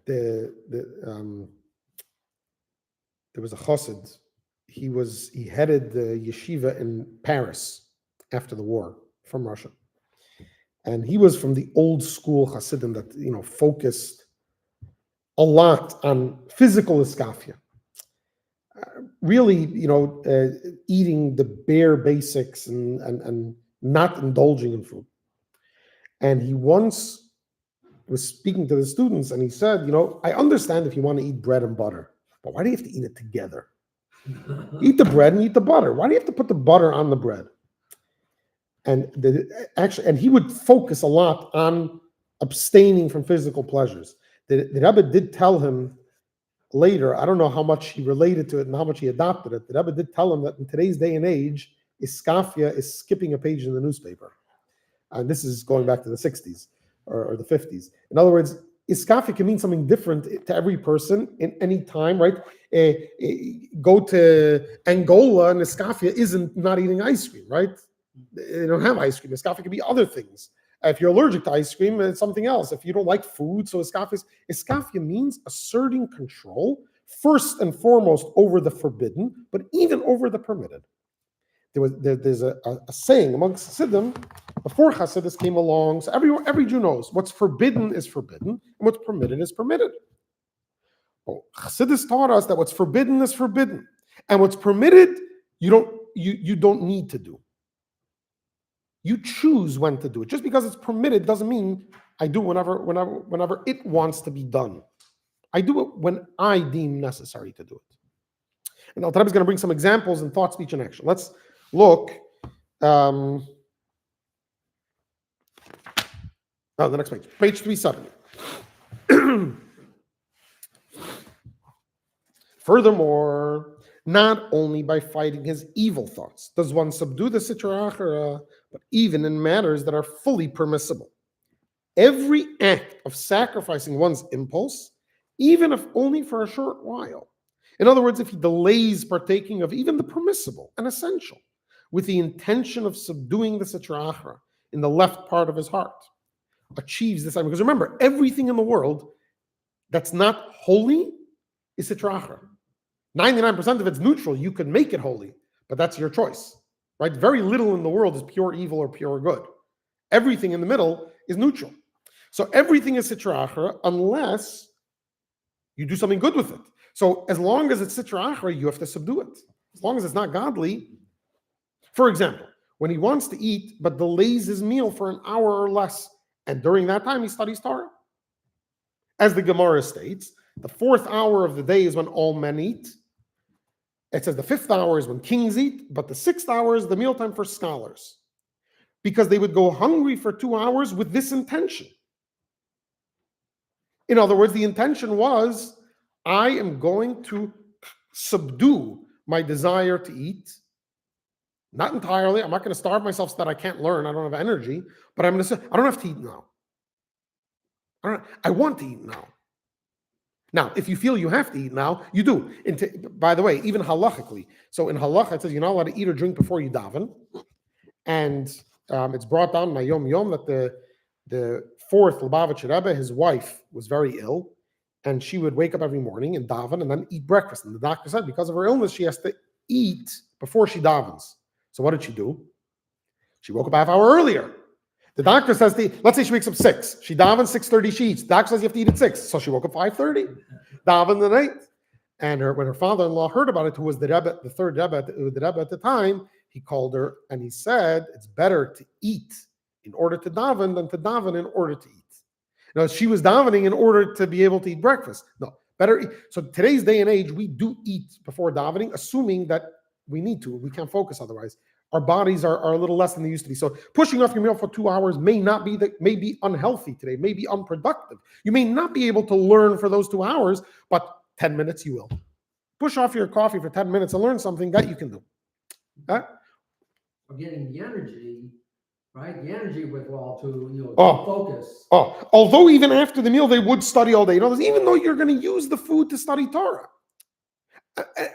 There was a chassid. He headed the yeshiva in Paris after the war from Russia. And he was from the old school Hasidim that, focused a lot on physical iskafia. Really, eating the bare basics and not indulging in food. And he once was speaking to the students and he said, I understand if you want to eat bread and butter, but why do you have to eat it together? Eat the bread and eat the butter. Why do you have to put the butter on the bread? And he would focus a lot on abstaining from physical pleasures. The Rebbe did tell him later, I don't know how much he related to it and how much he adopted it. The Rebbe did tell him that in today's day and age, iskafia is skipping a page in the newspaper. And this is going back to the 60s or the 50s. In other words, iskafia can mean something different to every person in any time, right? Go to Angola and iskafia isn't not eating ice cream, right? They don't have ice cream. Iskafia can be other things. If you're allergic to ice cream, it's something else. If you don't like food, so iskafia means asserting control, first and foremost over the forbidden, but even over the permitted. There's a saying amongst Hasidim, before Hasidus came along, so every Jew knows what's forbidden is forbidden, and what's permitted is permitted. Well, Hasidus taught us that what's forbidden is forbidden, and what's permitted, you don't need to do. You choose when to do it. Just because it's permitted doesn't mean I do whenever it wants to be done. I do it when I deem necessary to do it. And Al Tareb is going to bring some examples in thought, speech, and action. Let's look. The next page, page 370. Furthermore, not only by fighting his evil thoughts does one subdue the sitra achara, but even in matters that are fully permissible. Every act of sacrificing one's impulse, even if only for a short while. In other words, if he delays partaking of even the permissible and essential, with the intention of subduing the sitra achara in the left part of his heart, achieves this. Because remember, everything in the world that's not holy is sitra achara. 99% of it's neutral. You can make it holy, but that's your choice, right? Very little in the world is pure evil or pure good. Everything in the middle is neutral. So everything is sitra achara unless you do something good with it. So as long as it's sitra achara, you have to subdue it. As long as it's not godly. For example, when he wants to eat but delays his meal for an hour or less, and during that time he studies Torah. As the Gemara states, the 4th hour of the day is when all men eat. It says the 5th hour is when kings eat, but the 6th hour is the mealtime for scholars. Because they would go hungry for 2 hours with this intention. In other words, the intention was, I am going to subdue my desire to eat. Not entirely. I'm not going to starve myself so that I can't learn. I don't have energy. But I'm going to say, I don't have to eat now. I want to eat now. Now, if you feel you have to eat now, you do. By the way, even halachically. So in halacha, it says you're not allowed to eat or drink before you daven. And it's brought down in Yom Yom that the 4th Lubavitch Rebbe, his wife, was very ill. And she would wake up every morning and daven and then eat breakfast. And the doctor said because of her illness, she has to eat before she davens. So what did she do? She woke up a half hour earlier. The doctor says, let's say she wakes up 6. She davens 6:30, she eats. The doctor says you have to eat at 6. So she woke up 5:30, davened the night. And when her father-in-law heard about it, who was the Rebbe, the 3rd Rebbe, the Rebbe at the time, he called her and he said, it's better to eat in order to daven than to daven in order to eat. Now, she was davening in order to be able to eat breakfast. No, better eat. So today's day and age, we do eat before davening, assuming that we need to. We can't focus otherwise. Our bodies are a little less than they used to be. So pushing off your meal for 2 hours may be unhealthy today, may be unproductive. You may not be able to learn for those 2 hours, but 10 minutes you will. Push off your coffee for 10 minutes and learn something that you can do. We're getting the energy, right? The energy withdrawal to Oh, focus. focus. Although even after the meal they would study all day. Even though you're going to use the food to study Torah.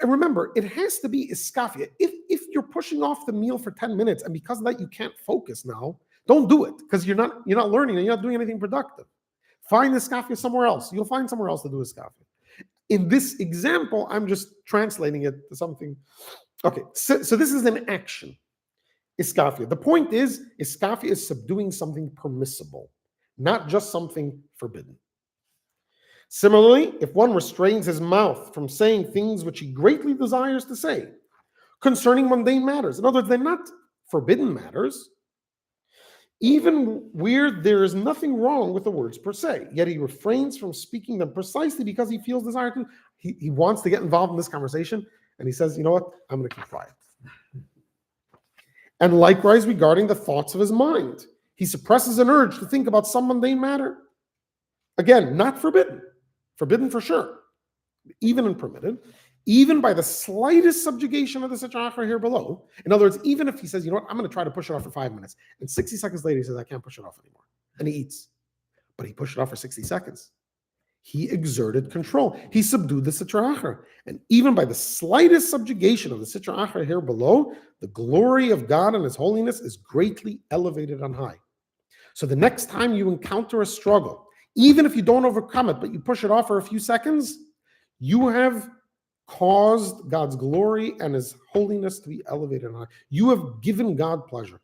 And remember, it has to be iskafia. If you're pushing off the meal for 10 minutes and because of that you can't focus now, don't do it because you're not learning and you're not doing anything productive. Find iskafia somewhere else. You'll find somewhere else to do iskafia. In this example, I'm just translating it to something. Okay, so this is an action. Iskafia. The point is, iskafia is subduing something permissible, not just something forbidden. Similarly, if one restrains his mouth from saying things which he greatly desires to say concerning mundane matters, in other words, they're not forbidden matters, even where there is nothing wrong with the words per se, yet he refrains from speaking them precisely because he feels desire to. He wants to get involved in this conversation, and he says, you know what, I'm going to keep quiet. And likewise regarding the thoughts of his mind, he suppresses an urge to think about some mundane matter. Again, not forbidden. Forbidden for sure, even unpermitted, even by the slightest subjugation of the Sitra Achra here below. In other words, even if he says, you know what, I'm going to try to push it off for 5 minutes, and 60 seconds later he says, I can't push it off anymore, and he eats. But he pushed it off for 60 seconds. He exerted control. He subdued the Sitra Achra. And even by the slightest subjugation of the Sitra Achra here below, the glory of God and his holiness is greatly elevated on high. So the next time you encounter a struggle, even if you don't overcome it, but you push it off for a few seconds, you have caused God's glory and his holiness to be elevated on high. You have given God pleasure.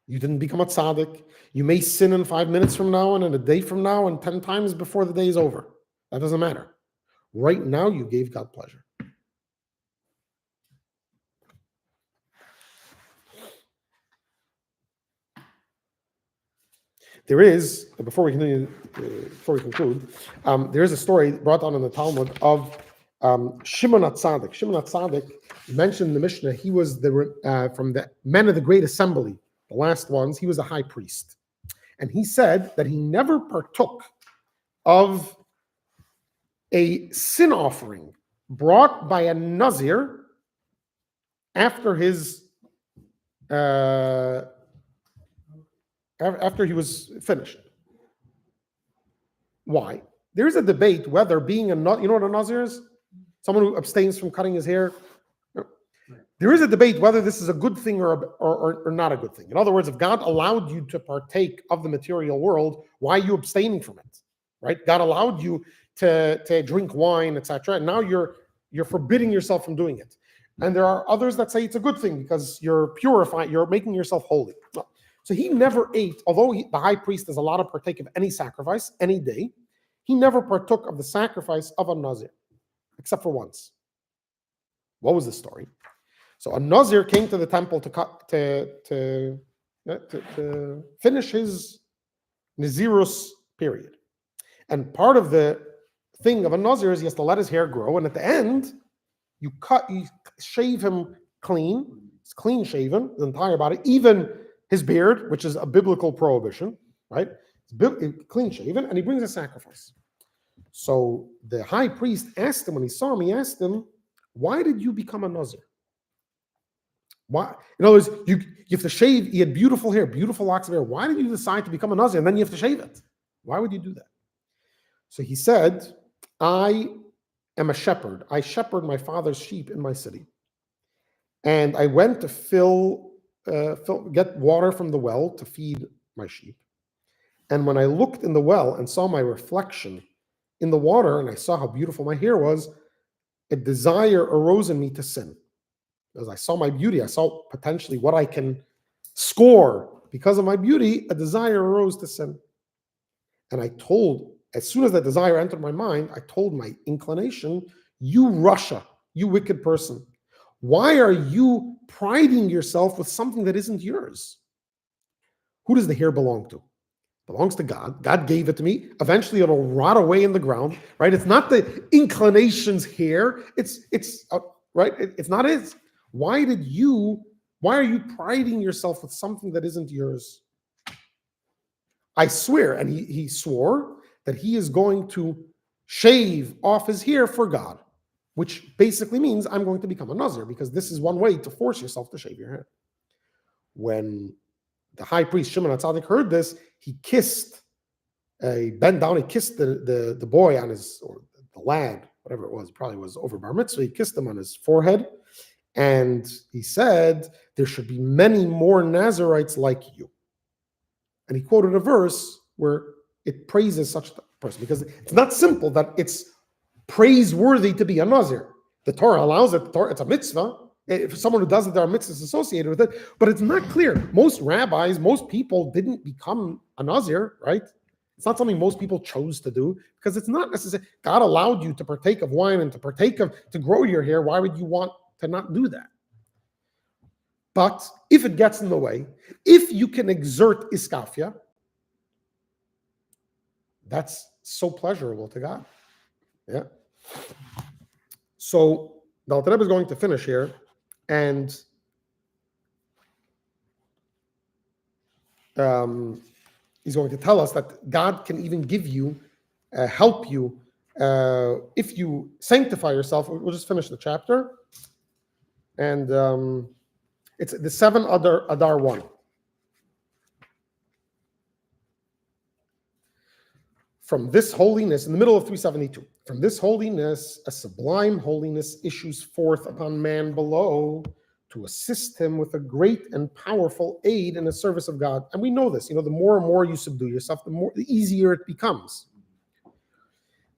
You didn't become a tzaddik. You may sin in 5 minutes from now and in a day from now and 10 times before the day is over. That doesn't matter. Right now, you gave God pleasure. There is, before we conclude, there is a story brought down in the Talmud of Shimon HaTzadik. Shimon HaTzadik mentioned in the Mishnah, he was from the men of the Great Assembly, the last ones, he was a high priest. And he said that he never partook of a sin offering brought by a Nazir after his after he was finished. Why? There's a debate whether being you know what a Nazir is? Someone who abstains from cutting his hair. There is a debate whether this is a good thing or not a good thing. In other words, if God allowed you to partake of the material world, why are you abstaining from it? Right? God allowed you to drink wine, etc. And now you're forbidding yourself from doing it. And there are others that say it's a good thing because you're purifying, you're making yourself holy. So he never ate, although the high priest is allowed to partake of any sacrifice, any day, he never partook of the sacrifice of a Nazir, except for once. What was the story? So a Nazir came to the temple to finish his Nazirus period. And part of the thing of a Nazir is he has to let his hair grow, and at the end, you shave him clean. It's clean shaven, the entire body, even his beard, which is a biblical prohibition, right? It's clean shaven, and he brings a sacrifice. So the high priest asked him, when he saw him, he asked him, why did you become a Nazir? Why? In other words, you have to shave, he had beautiful hair, beautiful locks of hair. Why did you decide to become a Nazir and then you have to shave it? Why would you do that? So he said, I am a shepherd. I shepherd my father's sheep in my city. And I went to get water from the well to feed my sheep. And when I looked in the well and saw my reflection in the water, and I saw how beautiful my hair was, a desire arose in me to sin. As I saw my beauty, I saw potentially what I can score because of my beauty, a desire arose to sin. And I told, as soon as that desire entered my mind, I told my inclination, you Russia, you wicked person, why are you priding yourself with something that isn't yours? Who does the hair belong to? It belongs to God. God gave it to me. Eventually it'll rot away in the ground, right? It's not the inclination's hair. It's right? It's not his. Why are you priding yourself with something that isn't yours? I swear, and he swore that he is going to shave off his hair for God, which basically means I'm going to become a Nazir, because this is one way to force yourself to shave your hair. When the high priest Shimon HaTzadik heard this, he bent down, he kissed the boy on his, or the lad, whatever it was, probably was over bar mitzvah, he kissed him on his forehead, and he said, there should be many more Nazarites like you. And he quoted a verse where it praises such a person, because it's not simple that it's praiseworthy to be a Nazir. The Torah allows it, it's a mitzvah. If someone who does it, there are mitzvahs associated with it, but it's not clear. Most rabbis, most people didn't become a Nazir, right? It's not something most people chose to do, because it's not necessary. God allowed you to partake of wine and to grow your hair. Why would you want to not do that? But if it gets in the way, if you can exert iskafia, that's so pleasurable to God. Yeah. So the Alter Rebbe is going to finish here, and he's going to tell us that God can even give you, help you, if you sanctify yourself. We'll just finish the chapter, and it's the 7 Adar 1. From this holiness, in the middle of 372, from this holiness, a sublime holiness issues forth upon man below to assist him with a great and powerful aid in the service of God. And we know this, the more and more you subdue yourself, the easier it becomes.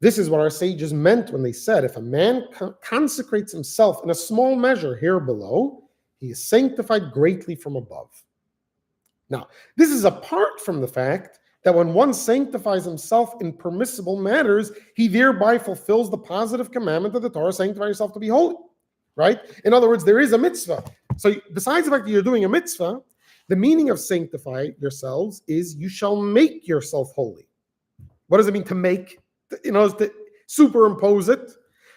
This is what our sages meant when they said, if a man consecrates himself in a small measure here below, he is sanctified greatly from above. Now, this is apart from the fact that when one sanctifies himself in permissible matters, he thereby fulfills the positive commandment of the Torah, sanctify yourself to be holy, right? In other words, there is a mitzvah. So besides the fact that you're doing a mitzvah, the meaning of sanctify yourselves is you shall make yourself holy. What does it mean to make? To superimpose it.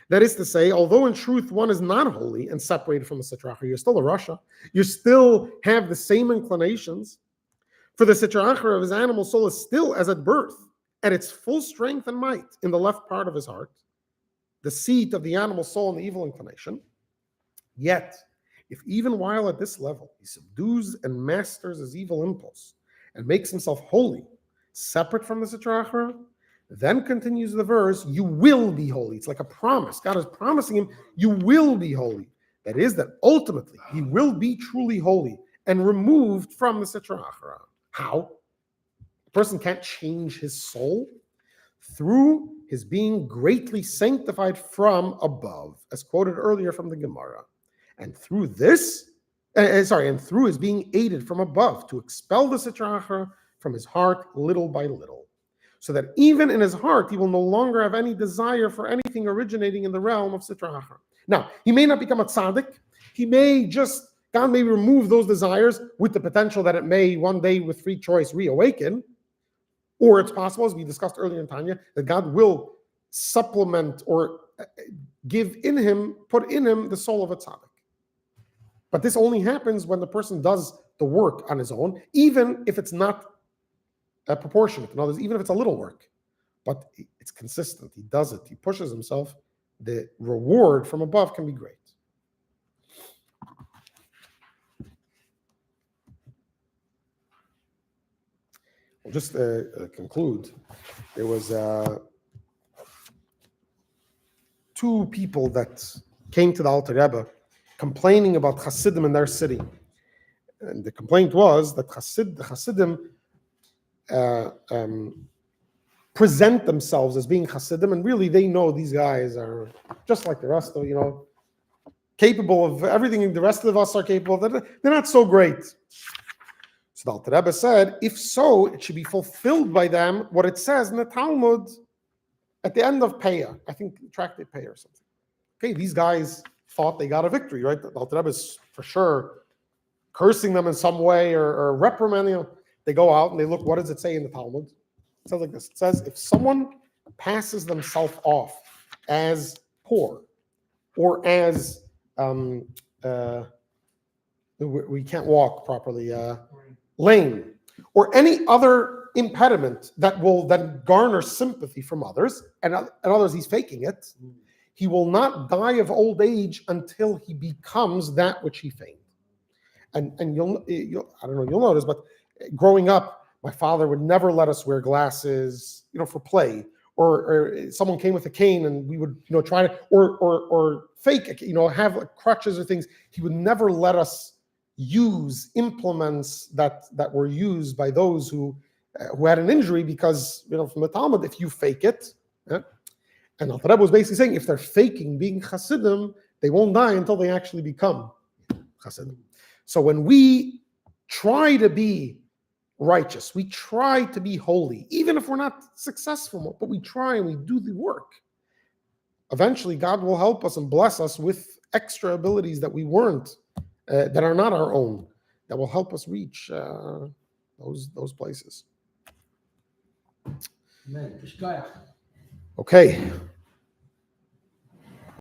That is to say, although in truth one is not holy and separated from the Sitra Achra, you're still a Rasha. You still have the same inclinations. For the Sitra Achra of his animal soul is still as at birth, at its full strength and might in the left part of his heart, the seat of the animal soul and the evil inclination. Yet, if even while at this level he subdues and masters his evil impulse and makes himself holy, separate from the Sitra Achra, then continues the verse, you will be holy. It's like a promise. God is promising him, you will be holy. That is, that ultimately he will be truly holy and removed from the Sitra Achra. How? A person can't change his soul through his being greatly sanctified from above, as quoted earlier from the Gemara. And through this, and through his being aided from above to expel the Sitra Achra from his heart little by little, so that even in his heart he will no longer have any desire for anything originating in the realm of Sitra Achra. Now, he may not become a tzaddik. God may remove those desires with the potential that it may one day with free choice reawaken. Or it's possible, as we discussed earlier in Tanya, that God will supplement or put in him the soul of a tzaddik. But this only happens when the person does the work on his own, even if it's not proportionate. In other words, even if it's a little work. But it's consistent. He does it. He pushes himself. The reward from above can be great. We'll just conclude. There was 2 people that came to the Alter Rebbe complaining about Hasidim in their city. And the complaint was that the Hasidim present themselves as being Hasidim, and really they know these guys are just like the rest of, capable of everything the rest of us are capable of. They're not so great. So the Alter Rebbe said, if so, it should be fulfilled by them what it says in the Talmud at the end of Peah. I think tractate Peah or something. Okay, these guys thought they got a victory, right? The Alter Rebbe is for sure cursing them in some way or reprimanding them. They go out and they look, what does it say in the Talmud? It says like this. It says, if someone passes themselves off as poor or as we can't walk properly, lame, or any other impediment that will then garner sympathy from others, and others he's faking it, he will not die of old age until he becomes that which he feigned. And you'll I don't know, you'll notice, but growing up, my father would never let us wear glasses, for play. Or someone came with a cane and we would, try to, or fake, have like crutches or things. He would never let us use implements that were used by those who had an injury, because, from the Talmud, if you fake it, and the Rebbe was basically saying, if they're faking being Hasidim, they won't die until they actually become Hasidim. So when we try to be righteous, we try to be holy, even if we're not successful, but we try and we do the work, eventually God will help us and bless us with extra abilities that we weren't, that are not our own, that will help us reach those places. Amen. Okay.